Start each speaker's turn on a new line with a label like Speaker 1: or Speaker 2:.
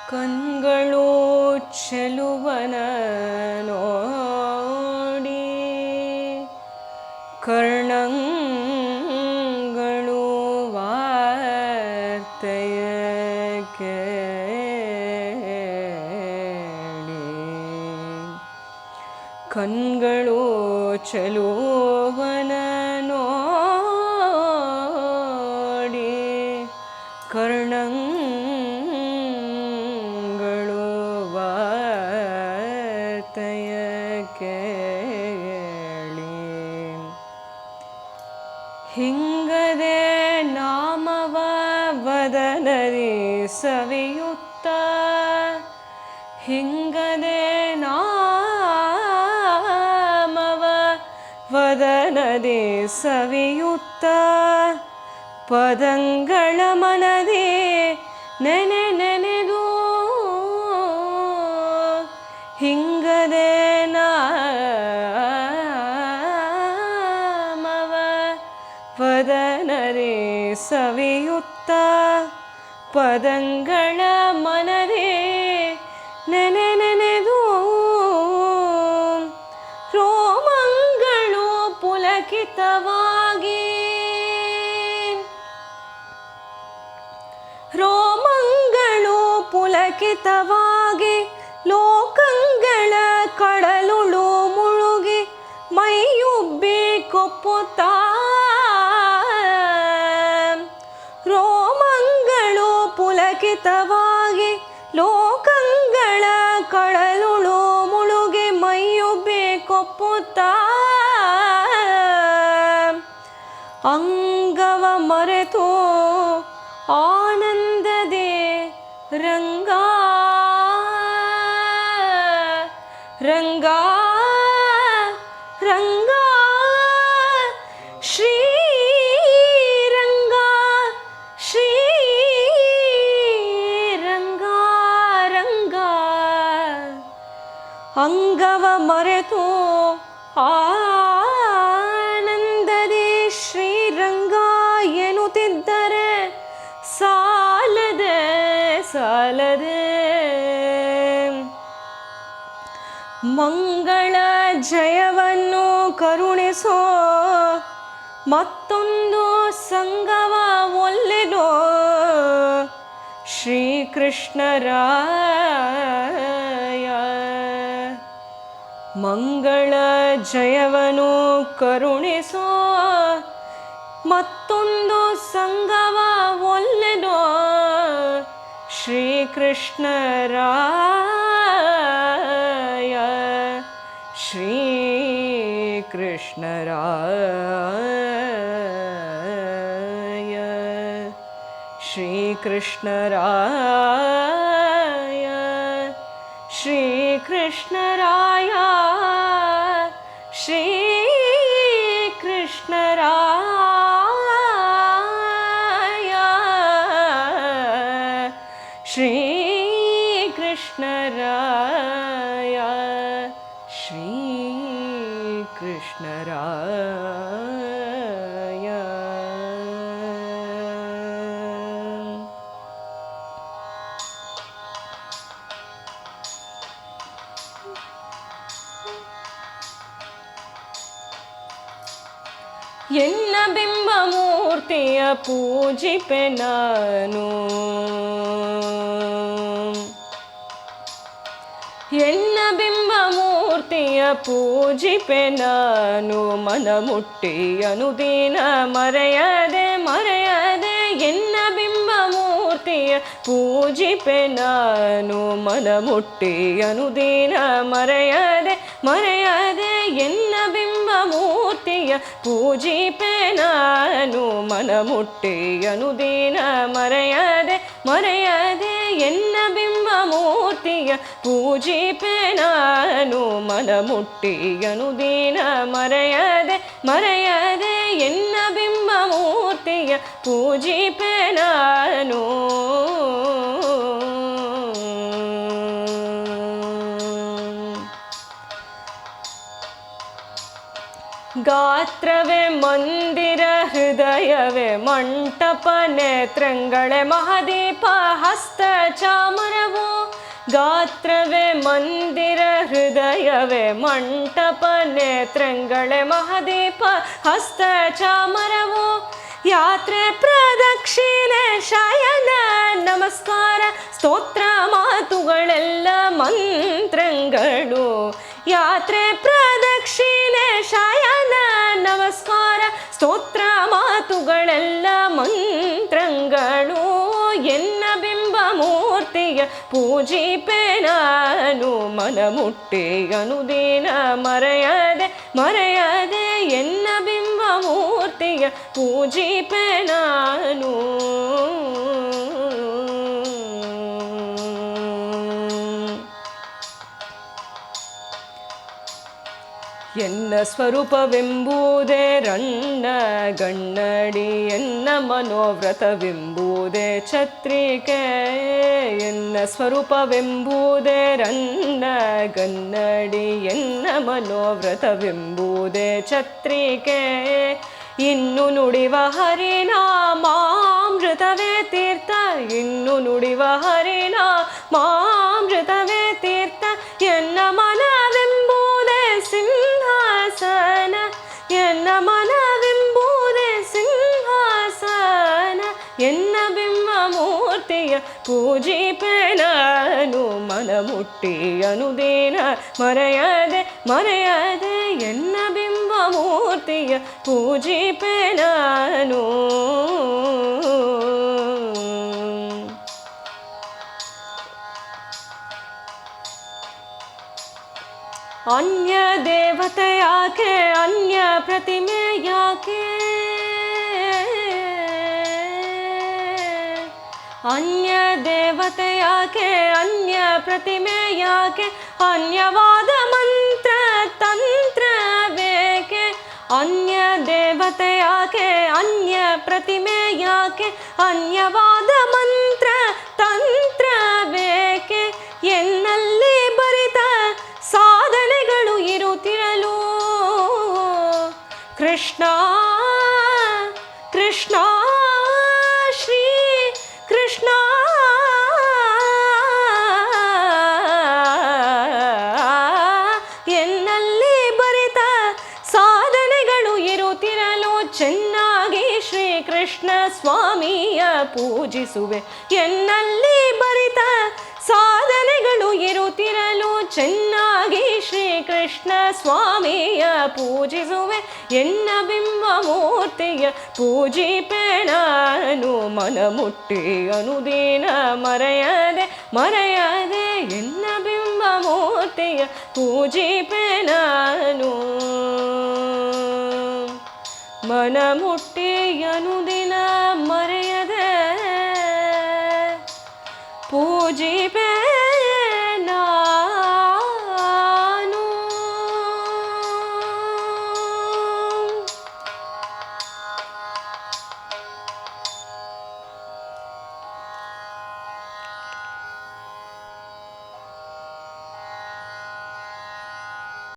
Speaker 1: ಕಣ್ಗಳು ಚೆಲುವನ ನೋಡಿ ಕರ್ಣಗಳು ವಾರ್ತೆಯ ಕೇಳಿ ಕಣ್ಗಳು ಚೆಲುವನ ನೋಡಿ ಕರ್ಣಗಳು ವಾರ್ತೆಯ ಕೇಳಿ ಹಿಂಗದೆ ನಾಮವ ವದನದಿ ಸವಿಯುತ್ತ ಹಿಂಗದೆ ನಾಮವ ವದನದಿ ಸವಿಯುತ್ತ ಪದಂಗಳ ಮನದಿ ನೆನೆ ನೆನೆದು ಹಿಂಗದೆ ನಾಮವ ವದನದಿ ಸವಿಯುತ್ತ ಪದಂಗಳ ಮನದಿ ನೆನೆ ನೆನೆದು ರೋಮಂಗಳು ಪುಲಕಿತವಾಗಿ ರೋಮಂಗಳು ಪುಲಕಿತವಾಗಿ ಲೋಕಂಗಳ ಕಡಲುಳು ಮುಳುಗಿ ಮೈಯುಬ್ಬಿ ಕೊಪ್ಪುತ್ತ ರೋಮಂಗಳು ಪುಲಕಿತವಾಗಿ ಲೋಕಂಗಳ ಕಡಲುಳು ಮುಳುಗಿ ಮೈಯುಬ್ಬಿ ಕೊಪ್ಪುತ್ತ ಅಂಗವ ಮರೆತು ಆನಂದದೆ ರಂಗ ರಂಗ ರಂಗ ಶ್ರೀರಂಗ ಶ್ರೀರಂಗ ರಂಗ ಅಂಗವ ಮರೆತು ಆನಂದದೆ ಶ್ರೀರಂಗ ಎನ್ನುತ್ತಿದ್ದರೆ ಸಾಲದೆ ಸಾಲದೆ ಮಂಗಳ ಜಯವನ್ನು ಕರುಣಿಸೋ ಮತ್ತೊಂದು ಸಂಗವ ಒಲ್ಲೆನೋ ಶ್ರೀಕೃಷ್ಣರಾಯ ಮಂಗಳ ಜಯವನ್ನು ಕರುಣಿಸೋ ಮತ್ತೊಂದು ಸಂಗವ ಒಲ್ಲೆನೋ ಶ್ರೀಕೃಷ್ಣರಾಯ ಶ್ರೀಕೃಷ್ಣರಾಯ ಶ್ರೀಕೃಷ್ಣರಾಯ ಶ್ರೀಕೃಷ್ಣರಾಯ ಶ್ರೀಕೃಷ್ಣರಾಯ ಶ್ರೀಕೃಷ್ಣರಾಯ ಶ್ರೀಕೃಷ್ಣರಾಯ ಎನ್ನ ಬಿಂಬಮೂರ್ತಿಯ ಪೂಜಿಪೆ ನಾನು ಎನ್ನ ಬಿಂಬಮೂರ್ತಿಯ ಪೂಜಿಪೆ ನಾನು ಮನಮುಟ್ಟಿ ಅನುದಿನ ಮರೆಯದೆ ಮರೆಯದೆ ಎನ್ನ ಬಿಂಬಮೂರ್ತಿಯ ಪೂಜಿಪೆ ನಾನು ಮನಮುಟ್ಟಿ ಅನುದಿನ ಮರೆಯದೆ ಮರೆಯದೆ ಎನ್ನ ಬಿಂಬಮೂರ್ತಿಯ ಪೂಜಿಪೆ ನಾನು ಮನಮುಟ್ಟಿ ಅನುದಿನ ಮರೆಯದೆ ಮರೆಯದೆ ಎನ್ನ ಬಿಂಬಮೂರ್ತಿಯ ಪೂಜಿಪೆ ನಾನು ಮನಮುಟ್ಟಿ ಅನುದಿನ ಮರೆಯದೆ ಮರೆಯದೆ ಎನ್ನ ಬಿಂಬಮೂರ್ತಿಯ ಪೂಜಿಪೆ ನಾನು ಗಾತ್ರವೇ ಮಂದಿರ ಹೃದಯವೇ ಮಂಟಪ ನೇತ್ರಂಗಳೇ ಮಹಾದೀಪ ಹಸ್ತ ಚಾಮರವು ಗಾತ್ರವೇ ಮಂದಿರ ಹೃದಯವೇ ಮಂಟಪ ನೇತ್ರಂಗಳೇ ಮಹಾದೀಪ ಹಸ್ತ ಚಾಮರವು ಯಾತ್ರೆ ಪ್ರದಕ್ಷಿಣೆ ಶಯನ ನಮಸ್ಕಾರ ಸ್ತೋತ್ರ ಮಾತುಗಳೆಲ್ಲ ಮಂತ್ರಗಳು ಯಾತ್ರೆ ಪ್ರದಕ್ಷಿಣೆ ಶಯನ ನಮಸ್ಕಾರ ಸ್ತೋತ್ರ ಮಾತುಗಳೆಲ್ಲ ಮಂತ್ರಗಳು ಎನ್ನ ಬಿಂಬ ಮೂರ್ತಿಯ ಪೂಜಿಪೆ ನಾನು ಮನಮುಟ್ಟಿ ಅನುದಿನ ಮರೆಯದೆ ಮರೆಯದೆ ಎನ್ನ ಬಿಂಬ ಮೂರ್ತಿಯ ಪೂಜಿಪೆ ನಾನು ಎನ್ನ ಸ್ವರೂಪವೆಂಬುದೇ ರಣ್ಣ ಗಣ್ಣಡಿ ಎನ್ನ ಮನೋವ್ರತವೆಂಬುದೇ ಛತ್ರಿಕೆ ಎನ್ನ ಸ್ವರೂಪವೆಂಬುದೇ ರಣ್ಣ ಗನ್ನಡಿ ಎನ್ನ ಮನೋವ್ರತವೆಂಬುದೇ ಛತ್ರಿಕೆ ಇನ್ನು ನುಡಿವ ಹರಿನಾಮಾಮೃತವೇ ತೀರ್ಥ ಇನ್ನು ನುಡಿವ ಹರಿನಾಮಾಮೃತವೇ ತೀರ್ಥ ಎನ್ನ ಮನವೆಂಬುದೇ ಸಿಂಹಾಸನ ಎನ್ನ ಮನವೆಂಬುದೇ ಸಿಂಹಾಸನ ಎನ್ನ ಬಿಂಬ ಮೂರ್ತಿಯ ಪೂಜಿಪೆ ನಾನು ಮನಮುಟ್ಟಿ ಅನುದಿನ ಮರೆಯದೆ ಮರೆಯದೆ ಎನ್ನ ಬಿಂಬ ಮೂರ್ತಿಯ ಪೂಜಿಪೆ ನಾನು ಅನ್ಯ ದೇವತೆ ಯಾಕೆ ಅನ್ಯ ಪ್ರತಿಮೆ ಯಾಕೆ ಅನ್ಯ ದೇವತೆ ಯಾಕೆ ಅನ್ಯ ಪ್ರತಿಮೆ ಯಾಕೆ ಅನ್ಯವಾದ ಮಂತ್ರ ತಂತ್ರ ಬೇಕೆ ಅನ್ಯ ದೇವತೆ ಯಾಕೆ ಅನ್ಯ ಪ್ರತಿಮೆ ಯಾಕೆ ಅನ್ಯವಾದ ಮಂತ್ರ ತಂತ್ರ ಬೇಕೆ ಎನ್ನಲ್ಲಿ ಬರಿತ ಸಾಧನೆಗಳು ಇರುತ್ತಿರಲು ಕೃಷ್ಣ ಕೃಷ್ಣ ಶ್ರೀ ಕೃಷ್ಣ ಎನ್ನಲ್ಲಿ ಬರಿತ ಸಾಧನೆಗಳು ಇರುತ್ತಿರಲು ಚೆನ್ನಾಗಿ ಶ್ರೀಕೃಷ್ಣ ಸ್ವಾಮಿಯ ಪೂಜಿಸುವೆ ಎನ್ನಲ್ಲಿ ಬರಿತ ಸಾಧನೆಗಳು ಇರುತ್ತಿರಲು ಚೆನ್ನಾಗಿ ಶ್ರೀಕೃಷ್ಣ ಸ್ವಾಮಿಯ ಪೂಜಿಸುವೆ ಎನ್ನ ಬಿಂಬ ಮೂರ್ತಿಯ ಪೂಜಿಪೆ ನಾನು ಮನಮುಟ್ಟಿ ಅನುದಿನ ಮರೆಯದೆ ಮರೆಯದೆ ಎನ್ನ ಬಿಂಬ ಮೂರ್ತಿಯ ಪೂಜಿಪೆ ನಾನು ಮನಮುಟ್ಟಿ ಅನುದಿನ ಮರೆಯದೆ ಪೂಜಿಪೆ